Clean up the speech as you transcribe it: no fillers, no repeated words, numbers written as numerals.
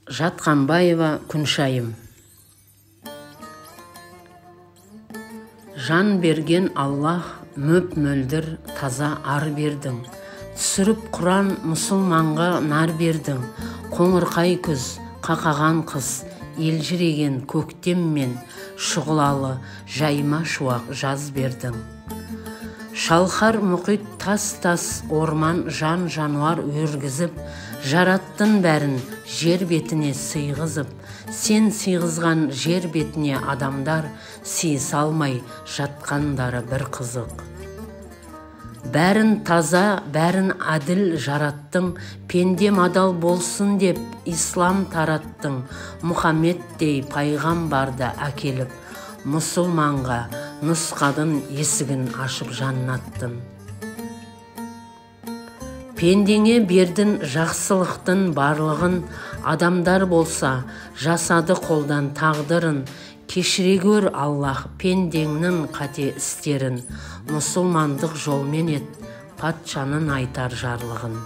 Жатқанбаева Күншайым. Жан берген Аллах мөп-мөлдір таза ар бердің. Түсіріп Құран мұсылманға нар бердің. Қоңырқай күз, қақаған қыз, елжіреген көктеммен шұғылалы жайма шуақ жаз бердің. Шалқар мұхит тас-тас орман жан жануар өргізіп, жараттың бәрін жер бетіне сыйғызып, сен сыйғызған жер бетіне адамдар сыйыса алмай жатқандары бір қызық. Бәрін таза, бәрін әділ жараттың, пендем адал болсын деп ислам тараттың, Мұхаммеддей пайғамбарды әкеліп, мұсылманға нұсқадың есігін ашып жаннаттың. Пендеңе бердің жақсылықтың барлығын, адамдар болса жасады қолдан тағдырын, кешіре көр Аллах пендеңнің қате істерін, мұсылмандық жолмен ет патшаның айтар жарлығын.